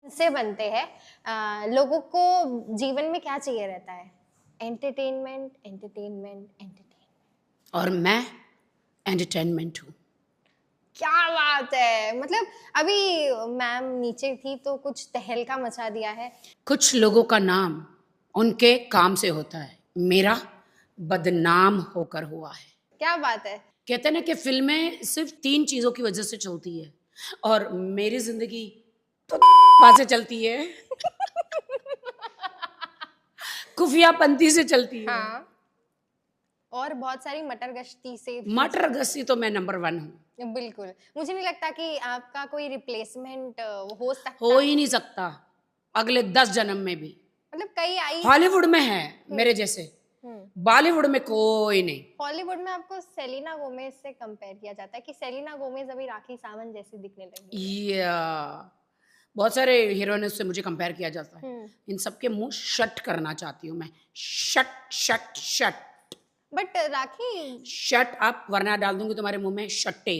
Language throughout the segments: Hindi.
से बनते हैं। लोगों को जीवन में क्या चाहिए रहता है? Entertainment, entertainment, entertainment. और मैं एंटरटेनमेंट हूँ। क्या बात है! मतलब अभी मैम नीचे थी तो कुछ तहलका मचा दिया है। कुछ लोगों का नाम उनके काम से होता है, मेरा बदनाम होकर हुआ है। क्या बात है! कहते हैं ना कि फिल्में सिर्फ 3 चीजों की वजह से चलती है और मेरी जिंदगी तो से चलती है, खुफियापंती से चलती है। हाँ, और बहुत सारी मटर गश्ती से भी मटर गश्ती तो मैं नंबर 1 हूँ। बिल्कुल। मुझे नहीं लगता कि आपका कोई रिप्लेसमेंट हो सकता हो है। ही नहीं सकता अगले 10 जन्म में भी। मतलब कई आई हॉलीवुड में है मेरे जैसे, बॉलीवुड में कोई नहीं। हॉलीवुड में आपको सेलिना गोमेज से कंपेयर किया जाता है कि सेलिना गोमेज अभी राखी सावंत जैसी दिखने लगी है। या बहुत सारे हीरोइन से मुझे कंपेयर किया जाता है। इन सबके मुंह शट करना चाहती हूँ मैं। Shut shut shut. But rakhi shut up वरना डाल दूंगी तुम्हारे मुंह में शट्टे।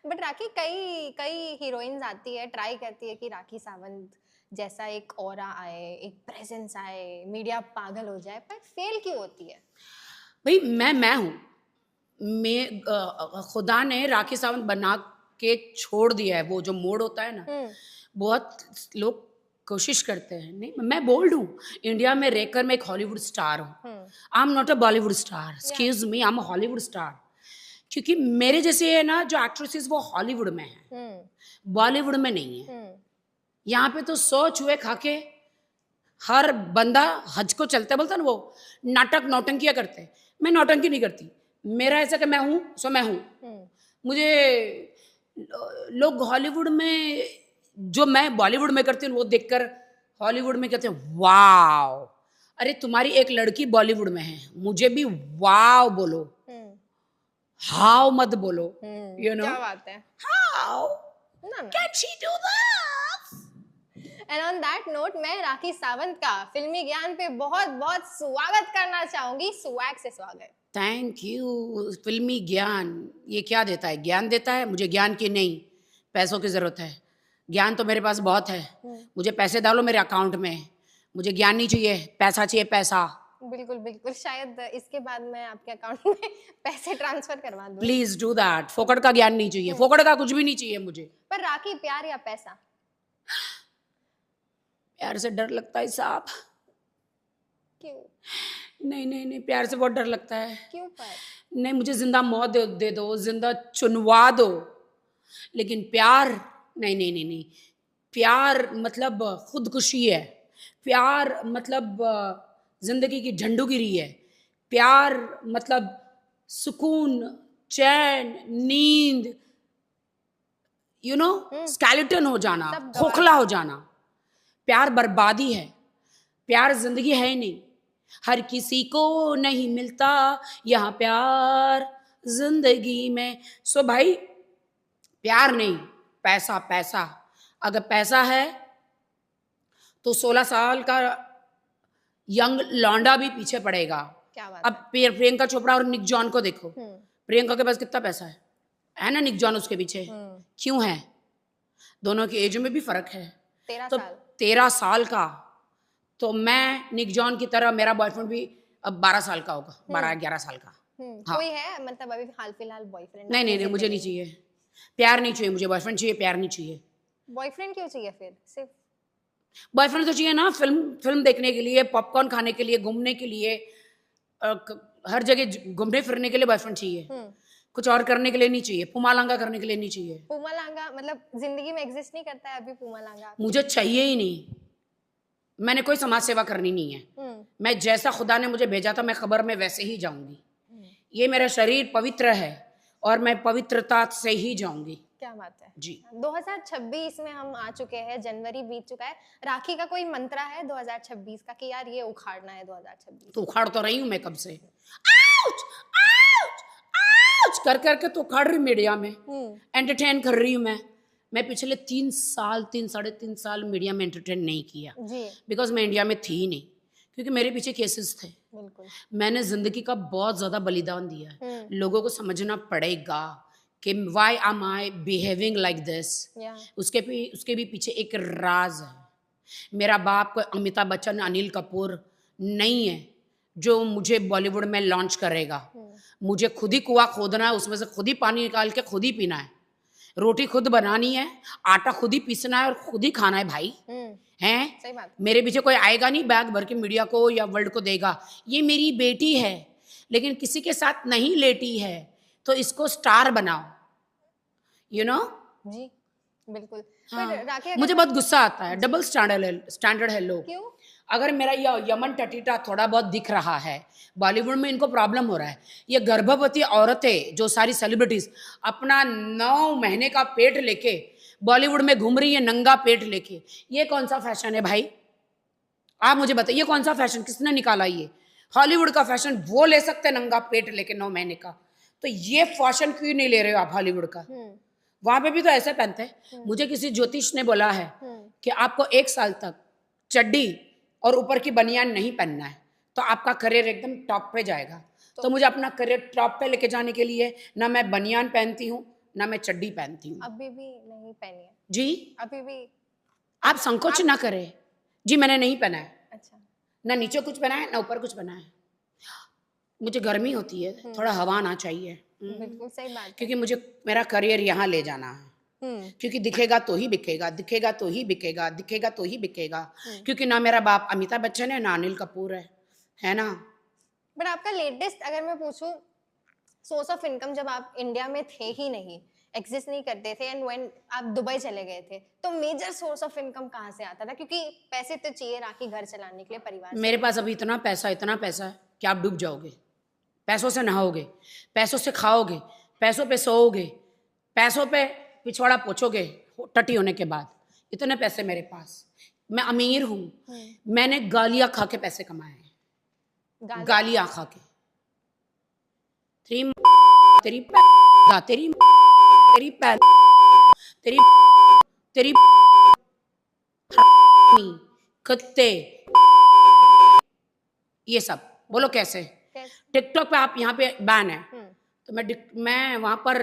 बट राखी कई कई हीरोइंस आती है, ट्राई करती है कि राखी सावंत जैसा एक ऑरा आए, एक प्रेजेंस आए, मीडिया पागल हो जाए, पर फेल क्यों होती है? भाई मैं हूँ। खुदा ने राखी सावंत बना के छोड़ दिया है। वो जो मोड होता है ना, बहुत लोग कोशिश करते हैं। नहीं, मैं बोल्ड हूँ। इंडिया में रहकर मैं एक हॉलीवुड स्टार हूँ। I am not a Bollywood star, excuse me, I am a Hollywood star. क्योंकि मेरे जैसे है ना जो एक्ट्रेसेस वो हॉलीवुड में है, बॉलीवुड में नहीं है। यहाँ पे तो 100 चूहे खा के हर बंदा हज को चलता है, बोलता ना वो नाटक नौटंकियां करते हैं। मैं नौटंकी नहीं करती। मेरा ऐसा कि मैं हूं सो मैं हूं। मुझे लोग हॉलीवुड में जो मैं बॉलीवुड में करती हूँ वो देखकर हॉलीवुड में कहते हैं वाव। अरे तुम्हारी एक लड़की बॉलीवुड में है, मुझे भी वाव बोलो, हाउ मत बोलो। यू नो क्या बात है! हाउ ना ना। Can she do that? And on that note मैं राखी सावंत का फिल्मी ज्ञान पे बहुत बहुत स्वागत करना चाहूंगी। स्वैग से स्वागत। Thank you. फिल्मी ज्ञान ये क्या देता है? ज्ञान देता है। मुझे ज्ञान की नहीं, पैसों की जरूरत है। ज्ञान तो मेरे पास बहुत है। मुझे पैसे डालो मेरे अकाउंट में। मुझे ज्ञान नहीं चाहिए, पैसा चाहिए, पैसा। बिल्कुल बिल्कुल, शायद इसके बाद मैं आपके अकाउंट में पैसे ट्रांसफर करवा दूं। Please do that. फोकट का ज्ञान नहीं चाहिए, फोकट का कुछ भी नहीं चाहिए मुझे। पर राखी प्यार या पैसा? प्यार से डर लगता है साहब। क्यों? नहीं नहीं नहीं, प्यार से बहुत डर लगता है। क्यों पर? नहीं, मुझे जिंदा मौत दे दो, जिंदा चुनवा दो, लेकिन प्यार नहीं नहीं नहीं नहीं। प्यार मतलब खुदकुशी है। प्यार मतलब जिंदगी की झंडूगिरी है। प्यार मतलब सुकून, चैन, नींद, यू नो, स्केलेटन हो जाना, खोखला हो जाना। प्यार बर्बादी है, प्यार जिंदगी है ही नहीं। हर किसी को नहीं मिलता यहाँ प्यार जिंदगी में। सो भाई प्यार नहीं, पैसा। पैसा अगर पैसा है तो 16 साल का यंग लौंडा भी पीछे पड़ेगा। क्या बात अब प्रियंका चोपड़ा और निक जॉन को देखो। प्रियंका के पास कितना पैसा है ना, निक जॉन उसके पीछे क्यों है? दोनों की एज में भी फर्क है। 13 तो साल 13 साल का। तो मैं निक जॉन की तरह, मेरा बॉयफ्रेंड भी अब 12 साल का होगा, 12-11 साल का। हाँ। कोई है मतलब अभी हाल फिलहाल बॉयफ्रेंड? नहीं नहीं नहीं, मुझे नहीं चाहिए प्यार, नहीं चाहिए मुझे बॉयफ्रेंड, चाहिए प्यार नहीं चाहिए। बॉयफ्रेंड क्यों चाहिए फिर? सिर्फ बॉयफ्रेंड तो चाहिए ना फिल्म देखने के लिए, पॉपकॉर्न खाने के लिए, घूमने के लिए, हर जगह घूमने फिरने के लिए बॉयफ्रेंड चाहिए। कुछ और करने के लिए नहीं चाहिए, पुमालांगा करने के लिए नहीं चाहिए। पुमालांगा मतलब जिंदगी में एग्जिस्ट नहीं करता है अभी पुमालांगा? मुझे चाहिए ही नहीं। मैंने कोई समाज सेवा करनी नहीं है। मैं जैसा खुदा ने मुझे भेजा था मैं खबर में वैसे ही जाऊंगी। ये मेरा शरीर पवित्र है और मैं पवित्रता से ही जाऊंगी। क्या बात है जी। 2026 में हम आ चुके हैं, जनवरी बीत चुका है। राखी का कोई मंत्रा है 2026 का कि यार ये उखाड़ना है 2026? तो उखाड़ तो रही हूँ मैं कब से। आउच, आउच, आउच कर करके तो उखाड़ रही मीडिया में, एंटरटेन कर रही हूँ मैं पिछले 3 साल 3-3.5 साल मीडिया में एंटरटेन नहीं किया बिकॉज मैं इंडिया में थी ही नहीं, क्योंकि मेरे पीछे केसेस थे। मैंने जिंदगी का बहुत ज्यादा बलिदान दिया है। लोगों को समझना पड़ेगा कि why am I behaving like this, या उसके भी पीछे एक राज है. मेरा बाप कोई अमिताभ बच्चन, अनिल कपूर नहीं है जो मुझे बॉलीवुड में लॉन्च करेगा. मुझे खुद ही कुआं खोदना है, उसमें से खुद ही पानी निकाल के खुद ही पीना है, रोटी खुद बनानी है, आटा खुद ही पीसना है और खुद ही खाना है भाई. हैं, सही बात. मेरे पीछे कोई आएगा नहीं बैग भर के मीडिया को या वर्ल्ड को देगा. ये मेरी बेटी है लेकिन किसी के साथ नहीं लेटी है तो इसको स्टार बनाओ, यू नो. जी बिल्कुल. हाँ. पर राखी मुझे बहुत गुस्सा आता है, डबल स्टैंडर्ड है लोग. क्यों? अगर मेरा ये यमन टटीटा थोड़ा बहुत दिख रहा है, बॉलीवुड में इनको प्रॉब्लम हो रहा है. ये गर्भवती औरतें जो सारी सेलिब्रिटीज अपना 9 महीने का पेट लेके बॉलीवुड में घूम रही है, नंगा पेट लेके, ये कौन सा फैशन है भाई? आप मुझे बताइए, ये कौन सा फैशन, किसने निकाला? ये हॉलीवुड का फैशन वो ले सकते हैं नंगा पेट लेके 9 महीने का, तो ये फैशन क्यों नहीं ले रहे हो आप हॉलीवुड का? वहां पे भी तो ऐसे पहनते हैं. मुझे किसी ज्योतिष ने बोला है कि आपको 1 साल तक चड्डी और ऊपर की बनियान नहीं पहनना है तो आपका करियर एकदम टॉप पे जाएगा. तो मुझे अपना करियर टॉप पे लेके जाने के लिए ना मैं बनियान पहनती हूँ ना मैं चड्डी पहनती हूँ. अभी भी नहीं पहनी है? जी, अभी भी आप संकोच ना करें. जी, मैंने नहीं पहना है. अच्छा. ना नीचे कुछ पहना है ना ऊपर कुछ पहना है. मुझे गर्मी होती है, थोड़ा हवा आना चाहिए. बिल्कुल सही बात है. क्योंकि मुझे मेरा करियर यहाँ ले जाना है. क्योंकि दिखेगा तो ही बिकेगा, दिखेगा तो ही बिकेगा, दिखेगा तो ही बिकेगा. क्योंकि ना मेरा बाप अमिताभ बच्चन है ना अनिल कपूर है ना. बट आपका लेटेस्ट अगर मैं पूछूं सोर्स ऑफ इनकम, जब आप इंडिया में थे ही नहीं, एग्जिस्ट नहीं करते थे, एंड व्हेन आप दुबई चले गए थे, तो मेजर सोर्स ऑफ इनकम कहाँ से आता था? क्योंकि पैसे तो चाहिए राखी घर चलाने के लिए, परिवार. मेरे पास अभी इतना पैसा है कि आप डूब जाओगे. पैसों से नहाओगे, पैसों से खाओगे, पैसों पे सोओगे, पैसों पे पिछवाड़ा पोछोगे टटी होने के बाद. इतने पैसे मेरे पास, मैं अमीर हूँ. मैंने गालियां खा के पैसे कमाए हैं. गालियां खा के. तेरी तेरी तेरी तेरी तेरी तेरी कुत्ते, ये सब बोलो कैसे. टिकटॉक पे आप यहाँ पे बैन है तो मैं वहाँ पर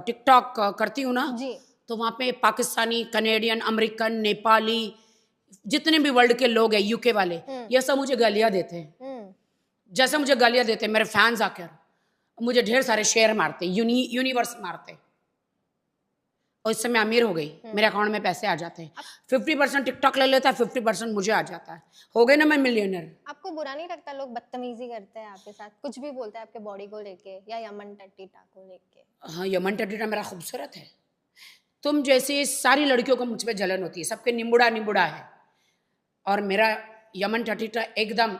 टिकटॉक करती हूँ ना जी. तो वहाँ पे पाकिस्तानी, कनेडियन, अमेरिकन, नेपाली, जितने भी वर्ल्ड के लोग हैं, यूके वाले, ये सब मुझे गालियाँ देते हैं. जैसे मुझे गालियाँ देते हैं मेरे फैंस आकर मुझे ढेर सारे शेयर मारते, यूनिवर्स मारते, और इससे मैं अमीर हो गई. मेरे अकाउंट में पैसे आ जाते हैं. 50% टिकटॉक ले लेता है, 50% मुझे आ जाता है. हो गए ना मैं मिलियनर. आपको बुरा नहीं लगता लोग बदतमीजी करते हैं आपके साथ, कुछ भी बोलते हैं आपके बॉडी को लेके या यमन टटीटा को लेके? हाँ, यमन टटीटा मेरा खूबसूरत है. तुम जैसे सारी लड़कियों को मुझ पे जलन होती है, सबके निम्बुड़ा निम्बुड़ा है, और मेरा यमन टटीटा एकदम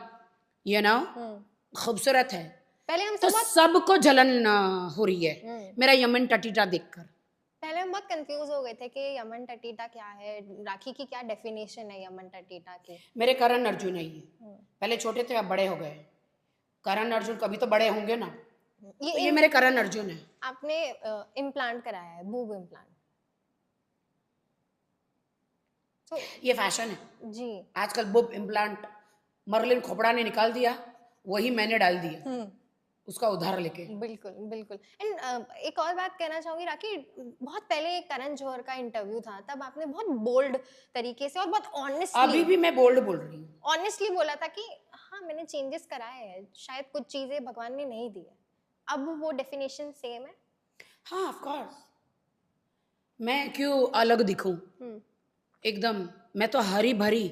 खूबसूरत है. पहले हम तो सबको जलन हो रही है मेरा यमन टटीटा देखकर. पहले हम बहुत कंफ्यूज हो गए थे कि यमन टटीटा क्या है, राखी की क्या डेफिनेशन है यमन टटीटा की. मेरे करण अर्जुन है ये. पहले छोटे थे अब बड़े हो गए. करण अर्जुन कभी तो बड़े होंगे ना. ये मेरे करण अर्जुन है. आपने इम्प्लांट कराया है, बूब इम्प्लांट. तो ये फैशन है जी. आजकल. बूब इम्प्लांट मर्लिन खोपड़ा ने निकाल दिया, वही मैंने डाल दिया उसका उधार लेके. बिल्कुल बिल्कुल. एंड एक और बात कहना चाहूंगी राखी, बहुत पहले करण जौहर का इंटरव्यू था, तब आपने बहुत बोल्ड तरीके से और बहुत ऑनेस्टली, अभी भी मैं बोल्ड बोल रही हूँ, ऑनेस्टली बोला था कि हाँ मैंने चेंजेस कराए हैं, शायद कुछ चीजें भगवान ने नहीं दी है. अब वो डेफिनेशन सेम है? हाँ ऑफ कोर्स. मैं क्यों अलग दिखूं एकदम. मैं तो हरी भरी,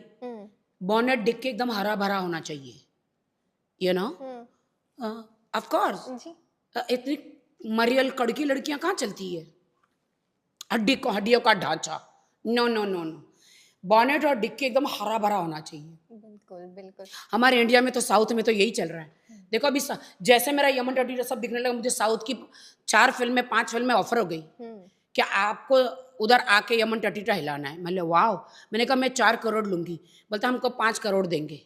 बॉनेट दिख के एकदम हरा भरा होना चाहिए, यू नो. Of course. इतनी मरियल कड़की लड़कियां कहाँ चलती है, हड्डियों का ढांचा. No no no no. Bonnet और डिक्की एकदम हरा भरा होना चाहिए. बिल्कुल बिल्कुल. हमारे इंडिया में तो, साउथ में तो यही चल रहा है. देखो अभी जैसे मेरा यमन टटीटा सब दिखने लगा, मुझे साउथ की 4 फिल्में 5 फिल्में ऑफर हो गई. क्या आपको उधर आके यमन टटीटा हिलाना है? मैं वाह. मैंने कहा मैं 4 करोड़ लूंगी. बोलता हमको 5 करोड़ देंगे,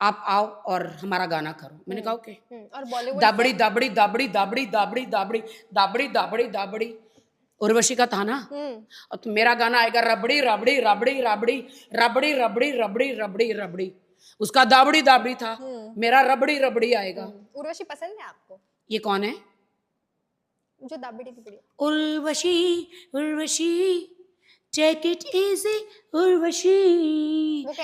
आप आओ और हमारा गाना करो. मैंने कहा ओके. और बॉलीवुड दाबड़ी दाबड़ी दाबड़ी दाबड़ी दाबड़ी दाबड़ी दाबड़ी दाबड़ी दाबड़ी उर्वशी का था ना. और तो मेरा गाना आएगा रबड़ी रबड़ी रबड़ी रबड़ी रबड़ी रबड़ी रबड़ी रबड़ी रबड़ी. उसका दाबड़ी दाबड़ी था, मेरा रबड़ी रबड़ी आएगा. उर्वशी पसंद है आपको? ये कौन है? जो दाबेड़ी थी Urvashi Urvashi take it easy Urvashi वो कहते